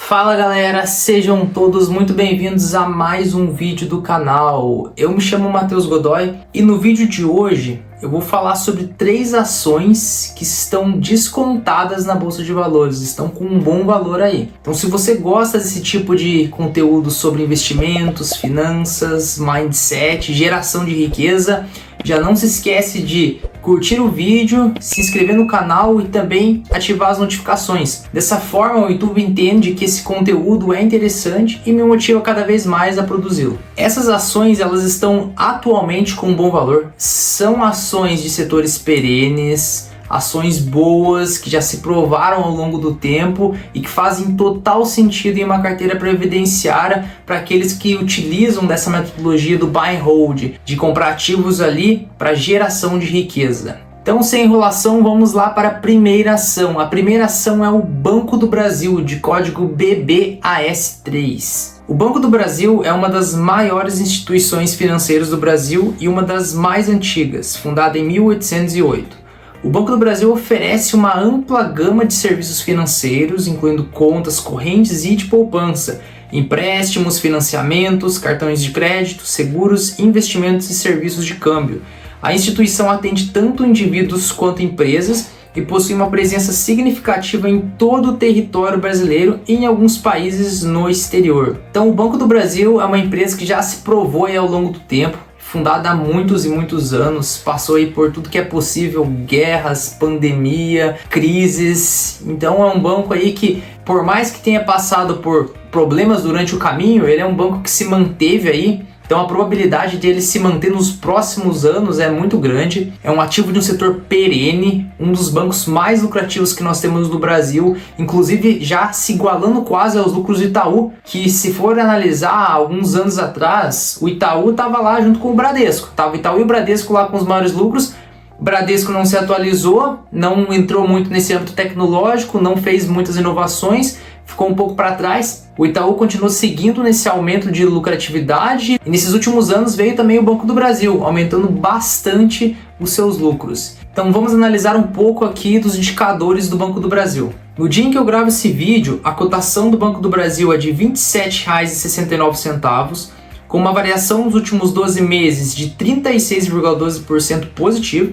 Fala galera, sejam todos muito bem-vindos a mais um vídeo do canal. Eu me chamo Matheus Godoy e no vídeo de hoje eu vou falar sobre 3 ações que estão descontadas na Bolsa de Valores, estão com um bom valor aí. Então se você gosta desse tipo de conteúdo sobre investimentos, finanças, mindset, geração de riqueza, já não se esquece de curtir o vídeo, se inscrever no canal e também ativar as notificações. Dessa forma o YouTube entende que esse conteúdo é interessante e me motiva cada vez mais a produzi-lo. Essas ações elas estão atualmente com um bom valor, são ações de setores perenes, ações boas que já se provaram ao longo do tempo e que fazem total sentido em uma carteira previdenciária para aqueles que utilizam dessa metodologia do buy and hold, de comprar ativos ali para geração de riqueza. Então, sem enrolação, vamos lá para a primeira ação. A primeira ação é o Banco do Brasil, de código BBAS3. O Banco do Brasil é uma das maiores instituições financeiras do Brasil e uma das mais antigas, fundada em 1808. O Banco do Brasil oferece uma ampla gama de serviços financeiros, incluindo contas correntes e de poupança, empréstimos, financiamentos, cartões de crédito, seguros, investimentos e serviços de câmbio. A instituição atende tanto indivíduos quanto empresas e possui uma presença significativa em todo o território brasileiro e em alguns países no exterior. Então, o Banco do Brasil é uma empresa que já se provou aí ao longo do tempo, fundada há muitos e muitos anos, passou aí por tudo que é possível, guerras, pandemia, crises. Então é um banco aí que, por mais que tenha passado por problemas durante o caminho, ele é um banco que se manteve aí. Então a probabilidade dele se manter nos próximos anos é muito grande. É um ativo de um setor perene, um dos bancos mais lucrativos que nós temos no Brasil, inclusive já se igualando quase aos lucros do Itaú, que se for analisar alguns anos atrás, o Itaú estava lá junto com o Bradesco. Tava o Itaú e o Bradesco lá com os maiores lucros. O Bradesco não se atualizou, não entrou muito nesse âmbito tecnológico, não fez muitas inovações, ficou um pouco para trás. O Itaú continuou seguindo nesse aumento de lucratividade e nesses últimos anos veio também o Banco do Brasil, aumentando bastante os seus lucros. Então vamos analisar um pouco aqui dos indicadores do Banco do Brasil. No dia em que eu gravo esse vídeo, a cotação do Banco do Brasil é de R$ 27,69, com uma variação nos últimos 12 meses de 36,12% positivo,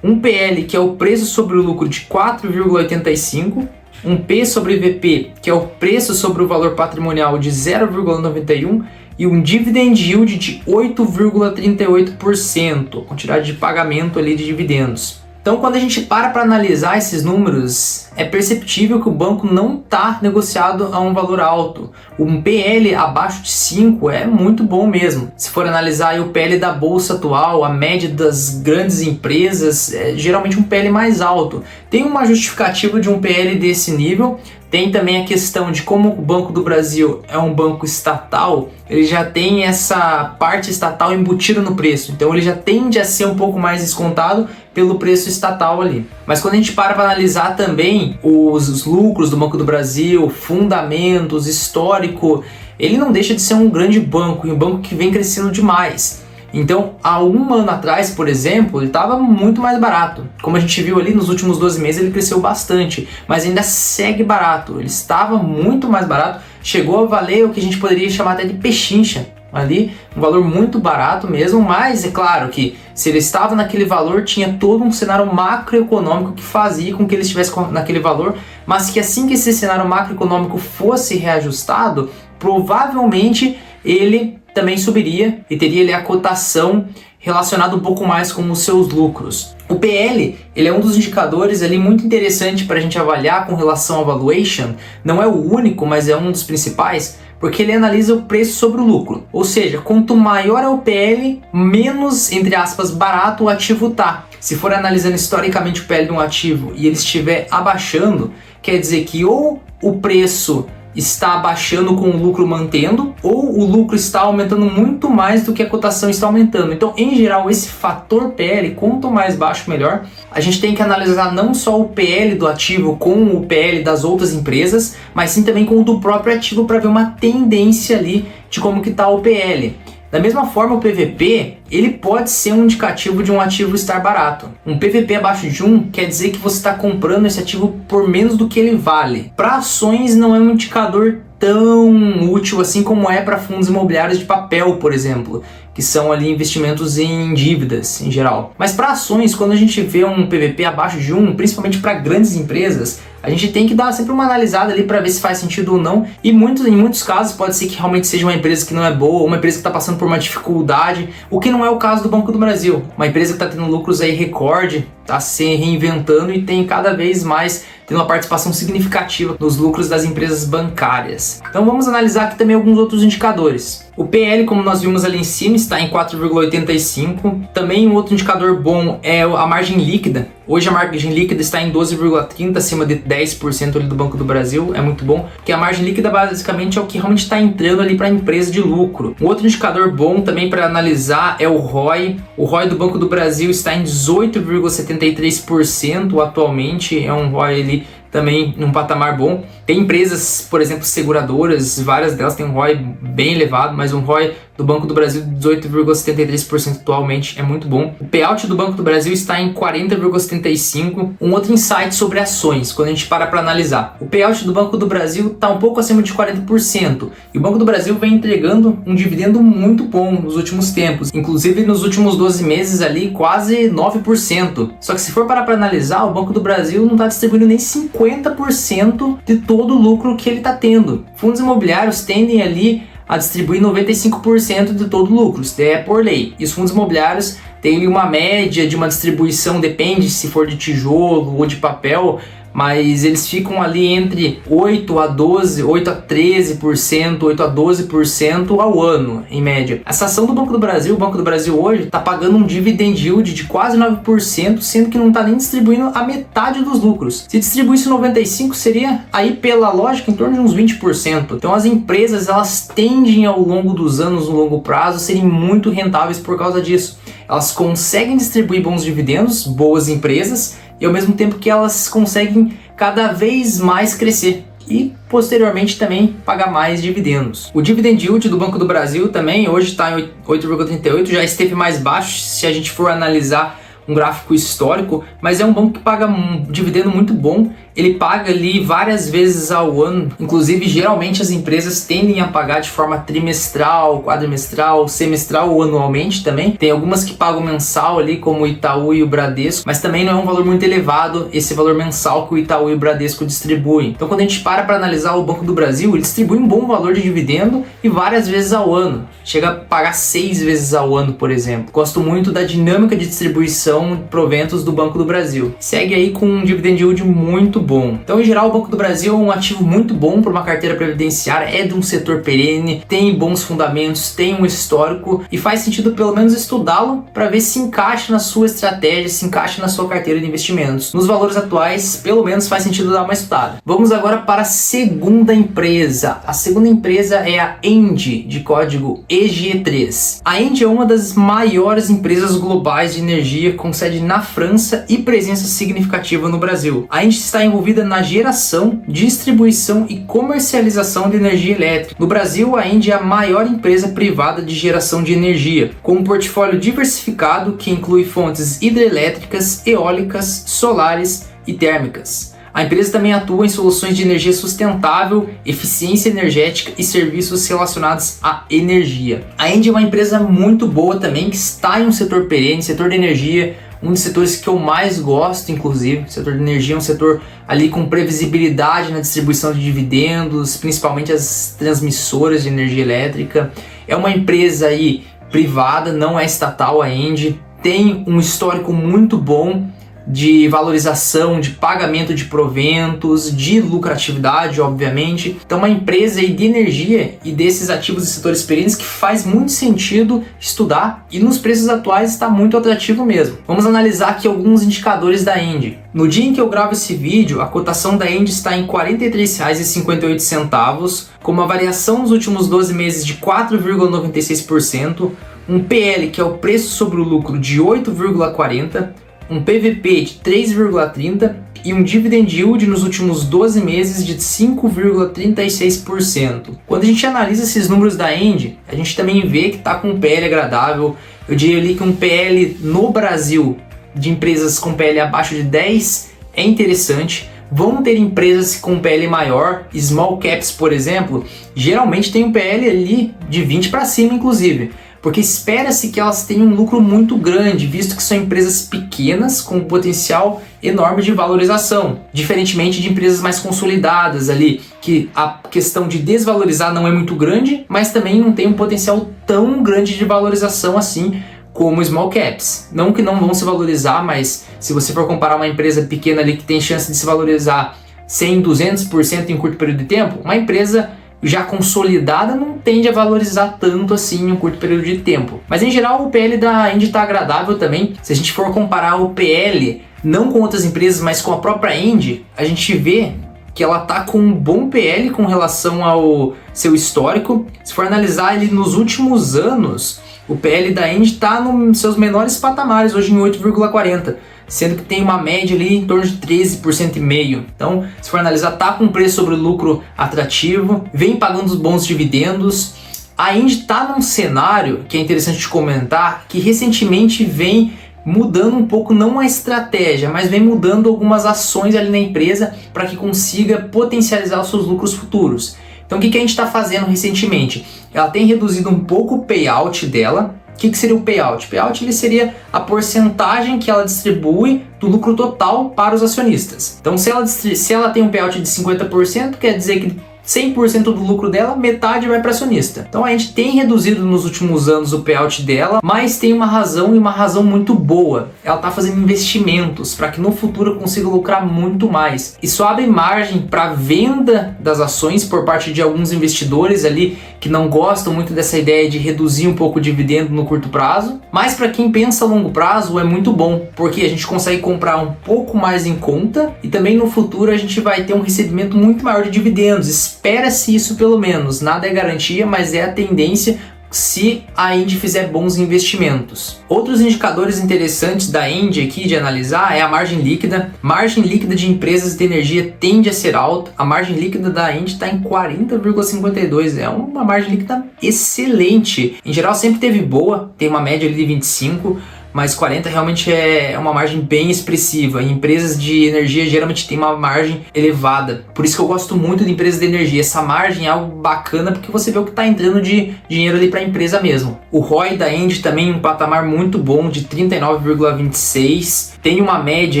um PL que é o preço sobre o lucro de 4,85%, um P sobre VP, que é o preço sobre o valor patrimonial de 0,91 e um dividend yield de 8,38%, quantidade de pagamento ali de dividendos. Então, quando a gente para analisar esses números, é perceptível que o banco não está negociado a um valor alto. Um PL abaixo de 5 é muito bom mesmo. Se for analisar aí o PL da bolsa atual, a média das grandes empresas, é geralmente um PL mais alto. Tem uma justificativa de um PL desse nível. Tem também a questão de como o Banco do Brasil é um banco estatal, ele já tem essa parte estatal embutida no preço, então ele já tende a ser um pouco mais descontado pelo preço estatal ali. Mas quando a gente para analisar também os lucros do Banco do Brasil, fundamentos, histórico, ele não deixa de ser um grande banco e um banco que vem crescendo demais. Então, há um ano atrás, por exemplo, ele estava muito mais barato. Como a gente viu ali, nos últimos 12 meses ele cresceu bastante, mas ainda segue barato. Ele estava muito mais barato, chegou a valer o que a gente poderia chamar até de pechincha. Ali, um valor muito barato mesmo, mas é claro que se ele estava naquele valor, tinha todo um cenário macroeconômico que fazia com que ele estivesse naquele valor, mas que assim que esse cenário macroeconômico fosse reajustado, provavelmente ele também subiria e teria ali a cotação relacionada um pouco mais com os seus lucros. O PL, ele é um dos indicadores ali muito interessante para a gente avaliar com relação ao valuation. Não é o único, mas é um dos principais, porque ele analisa o preço sobre o lucro. Ou seja, quanto maior é o PL, menos, entre aspas, barato o ativo tá. Se for analisando historicamente o PL de um ativo e ele estiver abaixando, quer dizer que ou o preço está abaixando com o lucro mantendo, ou o lucro está aumentando muito mais do que a cotação está aumentando. Então, em geral, esse fator PL, quanto mais baixo, melhor. A gente tem que analisar não só o PL do ativo com o PL das outras empresas, mas sim também com o do próprio ativo para ver uma tendência ali de como que está o PL. Da mesma forma, o PVP, ele pode ser um indicativo de um ativo estar barato. Um PVP abaixo de 1 quer dizer que você está comprando esse ativo por menos do que ele vale. Para ações não é um indicador tão útil assim como é para fundos imobiliários de papel, por exemplo, que são ali investimentos em dívidas em geral. Mas para ações, quando a gente vê um PVP abaixo de 1, principalmente para grandes empresas, a gente tem que dar sempre uma analisada ali para ver se faz sentido ou não. E em muitos casos pode ser que realmente seja uma empresa que não é boa, ou uma empresa que está passando por uma dificuldade, o que não é o caso do Banco do Brasil. Uma empresa que está tendo lucros aí recorde, está se reinventando e tem cada vez mais tendo uma participação significativa nos lucros das empresas bancárias. Então vamos analisar aqui também alguns outros indicadores. O PL, como nós vimos ali em cima, está em 4,85. Também um outro indicador bom é a margem líquida. Hoje a margem líquida está em 12,30, acima de 10% ali do Banco do Brasil. É muito bom, porque a margem líquida basicamente é o que realmente está entrando ali para a empresa de lucro. Um outro indicador bom também para analisar é o ROI. O ROI do Banco do Brasil está em 18,73% atualmente. É um ROI ali também num patamar bom. Tem empresas, por exemplo, seguradoras, várias delas têm um ROI bem elevado, mas um ROI do Banco do Brasil de 18,73% atualmente é muito bom. O payout do Banco do Brasil está em 40,75%. Um outro insight sobre ações, quando a gente para analisar. O payout do Banco do Brasil está um pouco acima de 40%. E o Banco do Brasil vem entregando um dividendo muito bom nos últimos tempos. Inclusive nos últimos 12 meses ali, quase 9%. Só que se for parar para analisar, o Banco do Brasil não está distribuindo nem 50% de todo o lucro que ele está tendo. Fundos imobiliários tendem ali a distribuir 95% de todo o lucro, isso é por lei. E os fundos imobiliários têm uma média de uma distribuição, depende se for de tijolo ou de papel, mas eles ficam ali entre 8 a 12, 8 a 13%, 8 a 12% ao ano, em média. Essa ação do Banco do Brasil, o Banco do Brasil hoje está pagando um dividend yield de quase 9%, sendo que não está nem distribuindo a metade dos lucros. Se distribuísse 95%, seria aí pela lógica em torno de uns 20%. Então as empresas, elas tendem ao longo dos anos, no longo prazo, a serem muito rentáveis por causa disso. Elas conseguem distribuir bons dividendos, boas empresas, e ao mesmo tempo que elas conseguem cada vez mais crescer e posteriormente também pagar mais dividendos. O dividend yield do Banco do Brasil também hoje está em 8,38, já esteve mais baixo se a gente for analisar um gráfico histórico, mas é um banco que paga um dividendo muito bom. Ele paga ali várias vezes ao ano, inclusive geralmente as empresas tendem a pagar de forma trimestral, quadrimestral, semestral ou anualmente também. Tem algumas que pagam mensal ali, como o Itaú e o Bradesco, mas também não é um valor muito elevado esse valor mensal que o Itaú e o Bradesco distribuem. Então quando a gente para analisar o Banco do Brasil, ele distribui um bom valor de dividendo e várias vezes ao ano. Chega a pagar 6 vezes ao ano, por exemplo. Gosto muito da dinâmica de distribuição de proventos do Banco do Brasil. Segue aí com um dividend yield muito bom. Então, em geral, o Banco do Brasil é um ativo muito bom para uma carteira previdenciária, é de um setor perene, tem bons fundamentos, tem um histórico e faz sentido pelo menos estudá-lo para ver se encaixa na sua estratégia, se encaixa na sua carteira de investimentos. Nos valores atuais, pelo menos faz sentido dar uma estudada. Vamos agora para a segunda empresa. A segunda empresa é a ENGIE, de código EG3. A ENGIE é uma das maiores empresas globais de energia, com sede na França e presença significativa no Brasil. A ENGIE está envolvida na geração, distribuição e comercialização de energia elétrica. No Brasil, a ENGIE é a maior empresa privada de geração de energia, com um portfólio diversificado que inclui fontes hidrelétricas, eólicas, solares e térmicas. A empresa também atua em soluções de energia sustentável, eficiência energética e serviços relacionados à energia. A ENGIE é uma empresa muito boa também, que está em um setor perene, setor de energia, um dos setores que eu mais gosto, inclusive. O setor de energia é um setor ali com previsibilidade na distribuição de dividendos, principalmente as transmissoras de energia elétrica. É uma empresa aí privada, não é estatal a ENGIE, tem um histórico muito bom de valorização, de pagamento de proventos, de lucratividade, obviamente. Então, uma empresa aí de energia e desses ativos e setores perenes que faz muito sentido estudar e nos preços atuais está muito atrativo mesmo. Vamos analisar aqui alguns indicadores da ENGIE. No dia em que eu gravo esse vídeo, a cotação da ENGIE está em R$ 43,58, com uma variação nos últimos 12 meses de 4,96%, um PL, que é o preço sobre o lucro, de 8,40%, um PVP de 3,30, e um dividend yield nos últimos 12 meses de 5,36%. Quando a gente analisa esses números da Engie, a gente também vê que está com um PL agradável. Eu diria ali que um PL no Brasil de empresas com PL abaixo de 10 é interessante. Vão ter empresas com PL maior, small caps, por exemplo, geralmente tem um PL ali de 20 para cima, inclusive, porque espera-se que elas tenham um lucro muito grande, visto que são empresas pequenas com potencial enorme de valorização, diferentemente de empresas mais consolidadas ali, que a questão de desvalorizar não é muito grande, mas também não tem um potencial tão grande de valorização assim como small caps. Não que não vão se valorizar, mas se você for comparar uma empresa pequena ali que tem chance de se valorizar 100, 200% em curto período de tempo, uma empresa já consolidada não tende a valorizar tanto assim em um curto período de tempo. Mas em geral o PL da Engie está agradável também. Se a gente for comparar o PL não com outras empresas, mas com a própria Engie, a gente vê que ela está com um bom PL com relação ao seu histórico. Se for analisar ele nos últimos anos, o PL da Engie está nos seus menores patamares, hoje em 8,40, sendo que tem uma média ali em torno de 13,5%. Então, se for analisar, está com um preço sobre lucro atrativo, vem pagando os bons dividendos. A Engie está num cenário que é interessante de comentar, que recentemente vem mudando um pouco, não a estratégia, mas vem mudando algumas ações ali na empresa para que consiga potencializar os seus lucros futuros. Então o que a gente está fazendo recentemente? Ela tem reduzido um pouco o payout dela. O que seria o payout? O payout ele seria a porcentagem que ela distribui do lucro total para os acionistas. Então se ela tem um payout de 50%, quer dizer que 100% do lucro dela, metade vai para acionista. Então a gente tem reduzido nos últimos anos o payout dela, mas tem uma razão e uma razão muito boa. Ela está fazendo investimentos para que no futuro consiga lucrar muito mais. Isso abre margem para venda das ações por parte de alguns investidores ali que não gostam muito dessa ideia de reduzir um pouco o dividendo no curto prazo. Mas para quem pensa a longo prazo é muito bom, porque a gente consegue comprar um pouco mais em conta e também no futuro a gente vai ter um recebimento muito maior de dividendos. Espera-se isso pelo menos, nada é garantia, mas é a tendência se a Engie fizer bons investimentos. Outros indicadores interessantes da Engie aqui de analisar é a margem líquida. Margem líquida de empresas de energia tende a ser alta. A margem líquida da Engie está em 40,52, é uma margem líquida excelente. Em geral sempre teve boa, tem uma média ali de 25, mas 40 realmente é uma margem bem expressiva. Em empresas de energia geralmente tem uma margem elevada. Por isso que eu gosto muito de empresas de energia. Essa margem é algo bacana porque você vê o que está entrando de dinheiro ali para a empresa mesmo. O ROI da Engie também um patamar muito bom de 39,26. Tem uma média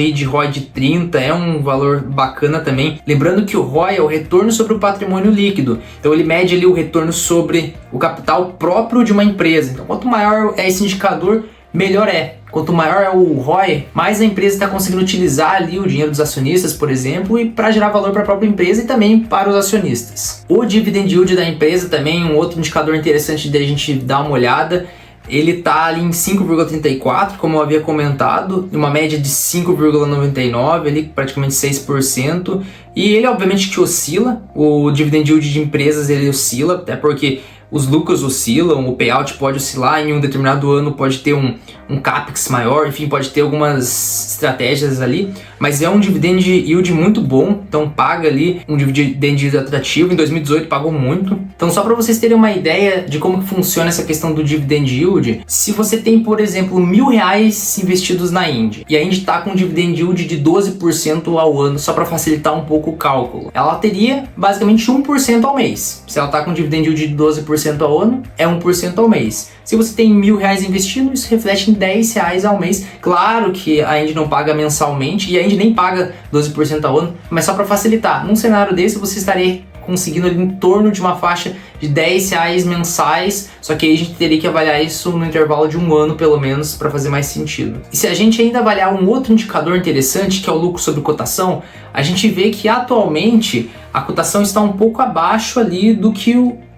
aí de ROI de 30, é um valor bacana também. Lembrando que o ROI é o retorno sobre o patrimônio líquido. Então ele mede ali o retorno sobre o capital próprio de uma empresa. Então quanto maior é esse indicador, melhor é. Quanto maior é o ROI, mais a empresa está conseguindo utilizar ali o dinheiro dos acionistas, por exemplo, e para gerar valor para a própria empresa e também para os acionistas. O dividend yield da empresa também, um outro indicador interessante de a gente dar uma olhada. Ele está ali em 5,34, como eu havia comentado, uma média de 5,99, ali praticamente 6%. E ele obviamente que oscila, o dividend yield de empresas ele oscila, até porque os lucros oscilam, o payout pode oscilar, em um determinado ano pode ter um capex maior, enfim, pode ter algumas estratégias ali, mas é um dividend yield muito bom, então paga ali um dividend yield atrativo. Em 2018 pagou muito. Então só para vocês terem uma ideia de como que funciona essa questão do dividend yield, se você tem, por exemplo, R$1.000 investidos na Engie, e a Engie está com um dividend yield de 12% ao ano, só para facilitar um pouco o cálculo, ela teria basicamente 1% ao mês. Se ela está com um dividend yield de 12% ao ano, é 1% ao mês. Se você tem R$1.000 investido, isso reflete em R$10 ao mês. Claro que a Engie não paga mensalmente, e a Engie nem paga 12% ao ano, mas só para facilitar. Num cenário desse, você estaria conseguindo ali em torno de uma faixa de R$10 mensais, só que aí a gente teria que avaliar isso no intervalo de um ano pelo menos para fazer mais sentido. E se a gente ainda avaliar um outro indicador interessante, que é o lucro sobre cotação, a gente vê que atualmente a cotação está um pouco abaixo ali do que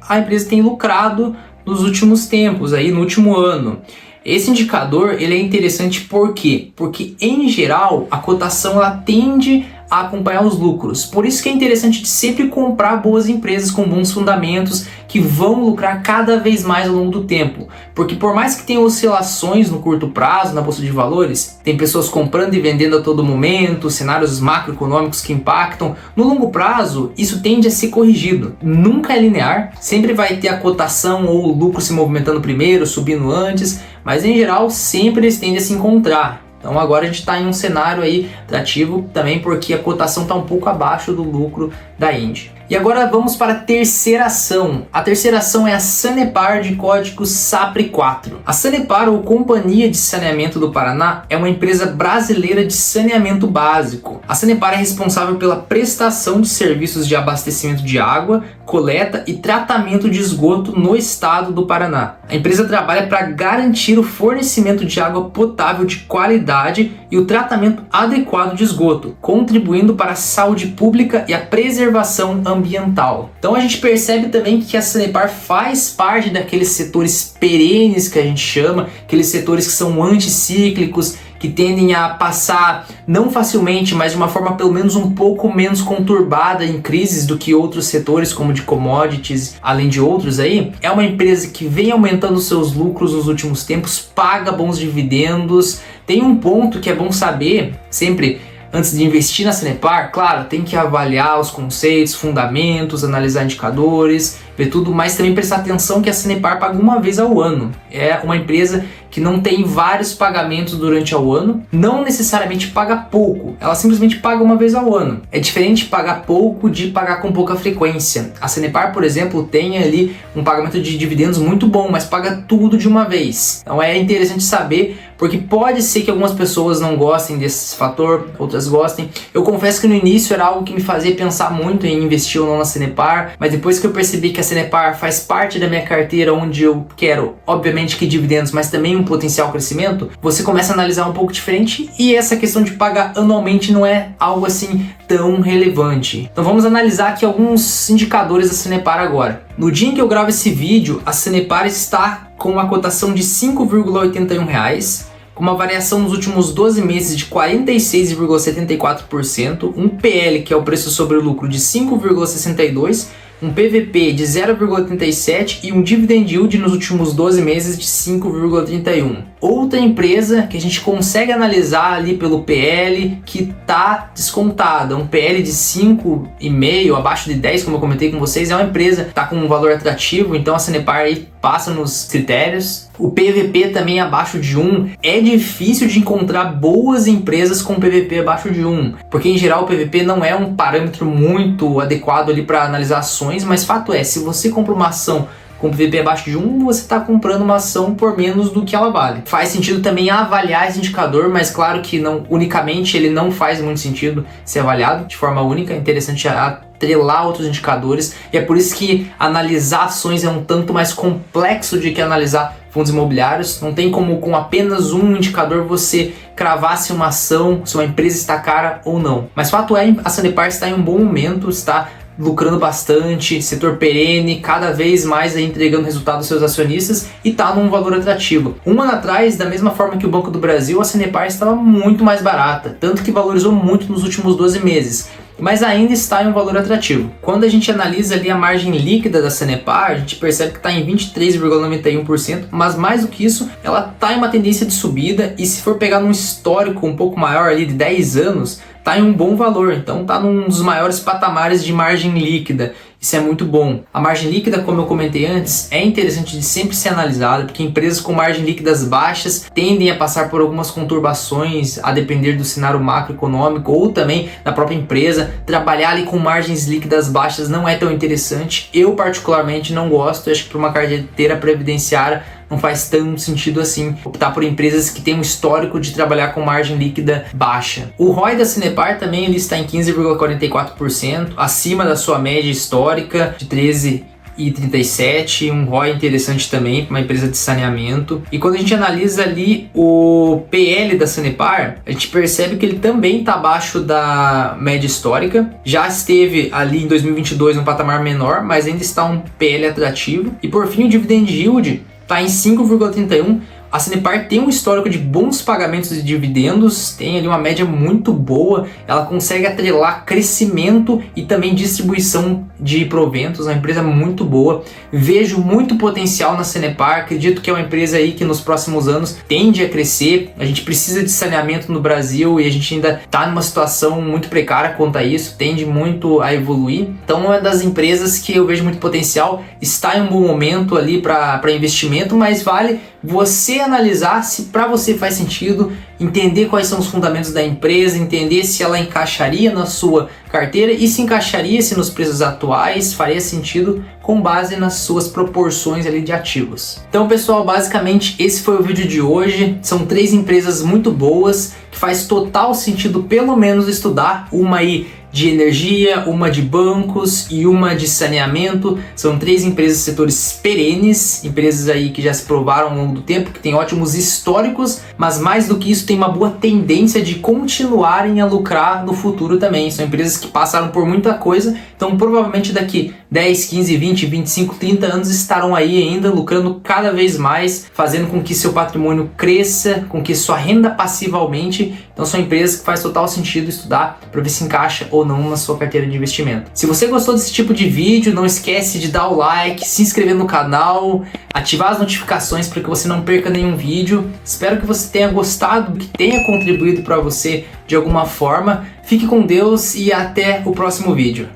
a empresa tem lucrado nos últimos tempos, aí no último ano. Esse indicador ele é interessante por quê? Porque em geral a cotação ela tende a acompanhar os lucros. Por isso que é interessante de sempre comprar boas empresas com bons fundamentos que vão lucrar cada vez mais ao longo do tempo. Porque por mais que tenha oscilações no curto prazo na bolsa de valores, tem pessoas comprando e vendendo a todo momento, cenários macroeconômicos que impactam, no longo prazo isso tende a ser corrigido. Nunca é linear, sempre vai ter a cotação ou o lucro se movimentando primeiro, subindo antes, mas em geral sempre eles tendem a se encontrar. Então agora a gente está em um cenário aí atrativo também porque a cotação está um pouco abaixo do lucro da Indy. E agora vamos para a terceira ação. A terceira ação é a Sanepar de código SAPRE4. A Sanepar, ou Companhia de Saneamento do Paraná, é uma empresa brasileira de saneamento básico. A Sanepar é responsável pela prestação de serviços de abastecimento de água, coleta e tratamento de esgoto no estado do Paraná. A empresa trabalha para garantir o fornecimento de água potável de qualidade e o tratamento adequado de esgoto, contribuindo para a saúde pública e a preservação ambiental. Então a gente percebe também que a Sanepar faz parte daqueles setores perenes que a gente chama, aqueles setores que são anticíclicos, que tendem a passar não facilmente, mas de uma forma pelo menos um pouco menos conturbada em crises do que outros setores, como de commodities, além de outros aí. É uma empresa que vem aumentando seus lucros nos últimos tempos, paga bons dividendos. Tem um ponto que é bom saber sempre antes de investir na Sanepar, claro, tem que avaliar os conceitos, fundamentos, analisar indicadores, ver tudo, mas também prestar atenção que a Sanepar paga uma vez ao ano. É uma empresa que não tem vários pagamentos durante o ano, não necessariamente paga pouco, ela simplesmente paga uma vez ao ano. É diferente pagar pouco de pagar com pouca frequência. A Sanepar, por exemplo, tem ali um pagamento de dividendos muito bom, mas paga tudo de uma vez. Então é interessante saber, porque pode ser que algumas pessoas não gostem desse fator, outras gostem. Eu confesso que no início era algo que me fazia pensar muito em investir ou não na Sanepar, mas depois que eu percebi que a Sanepar faz parte da minha carteira, onde eu quero, obviamente, que dividendos, mas também um potencial crescimento, você começa a analisar um pouco diferente e essa questão de pagar anualmente não é algo assim tão relevante. Então vamos analisar aqui alguns indicadores da Sanepar agora. No dia em que eu gravo esse vídeo, a Sanepar está com uma cotação de R$ 5,81, com uma variação nos últimos 12 meses de 46,74%, um PL, que é o preço sobre o lucro, de 5,62%, um PVP de 0,87 e um dividend yield nos últimos 12 meses de 5,31. Outra empresa que a gente consegue analisar ali pelo PL que está descontada, um PL de 5,5, abaixo de 10, como eu comentei com vocês, é uma empresa que está com um valor atrativo, então a Sanepar aí passa nos critérios. O PVP também abaixo de 1. É difícil de encontrar boas empresas com PVP abaixo de 1, porque em geral o PVP não é um parâmetro muito adequado ali para analisar ações, mas fato é, se você compra uma ação com PVP abaixo de 1, você está comprando uma ação por menos do que ela vale. Faz sentido também avaliar esse indicador, mas claro que não unicamente ele não faz muito sentido ser avaliado de forma única. É interessante atrelar outros indicadores, e é por isso que analisar ações é um tanto mais complexo de que analisar fundos imobiliários. Não tem como com apenas um indicador você cravar se uma ação, se uma empresa está cara ou não. Mas fato é, a Sanepar está em um bom momento, está lucrando bastante, setor perene, cada vez mais aí entregando resultado aos seus acionistas e está num valor atrativo. Um ano atrás, da mesma forma que o Banco do Brasil, a Sanepar estava muito mais barata, tanto que valorizou muito nos últimos 12 meses. Mas ainda está em um valor atrativo. Quando a gente analisa ali a margem líquida da Sanepar, a gente percebe que está em 23,91%, mas mais do que isso, ela está em uma tendência de subida, e se for pegar num histórico um pouco maior ali de 10 anos, está em um bom valor, então está num dos maiores patamares de margem líquida. Isso é muito bom. A margem líquida, como eu comentei antes, é interessante de sempre ser analisada, porque empresas com margem líquidas baixas tendem a passar por algumas conturbações, a depender do cenário macroeconômico ou também da própria empresa. Trabalhar ali com margens líquidas baixas não é tão interessante. Eu particularmente não gosto, acho que para uma carteira previdenciária não faz tanto sentido assim optar por empresas que têm um histórico de trabalhar com margem líquida baixa. O ROI da Sanepar também ele está em 15,44%, acima da sua média histórica de 13,37, um ROI interessante também para uma empresa de saneamento. E quando a gente analisa ali o PL da Sanepar, a gente percebe que ele também está abaixo da média histórica. Já esteve ali em 2022 um patamar menor, mas ainda está um PL atrativo. E por fim, o dividend yield está em 5,31, A Sanepar tem um histórico de bons pagamentos de dividendos, tem ali uma média muito boa, ela consegue atrelar crescimento e também distribuição de proventos, uma empresa muito boa. Vejo muito potencial na Sanepar, acredito que é uma empresa aí que nos próximos anos tende a crescer. A gente precisa de saneamento no Brasil e a gente ainda está numa situação muito precária quanto a isso, tende muito a evoluir. Então é uma das empresas que eu vejo muito potencial, está em um bom momento ali para investimento, mas vale você analisar se para você faz sentido, entender quais são os fundamentos da empresa, entender se ela encaixaria na sua carteira e se encaixaria se nos preços atuais faria sentido com base nas suas proporções ali de ativos. Então pessoal, basicamente esse foi o vídeo de hoje. São 3 empresas muito boas que faz total sentido pelo menos estudar, uma aí de energia, uma de bancos e uma de saneamento. São 3 empresas de setores perenes, empresas aí que já se provaram ao longo do tempo, que têm ótimos históricos, mas mais do que isso tem uma boa tendência de continuarem a lucrar no futuro também. São empresas que passaram por muita coisa, então provavelmente daqui 10, 15, 20, 25, 30 anos estarão aí ainda lucrando cada vez mais, fazendo com que seu patrimônio cresça, com que sua renda passiva aumente. Então são empresas que faz total sentido estudar para ver se encaixa ou não na sua carteira de investimento. Se você gostou desse tipo de vídeo, não esquece de dar o like, se inscrever no canal, ativar as notificações para que você não perca nenhum vídeo. Espero que você tenha gostado, que tenha contribuído para você de alguma forma. Fique com Deus e até o próximo vídeo.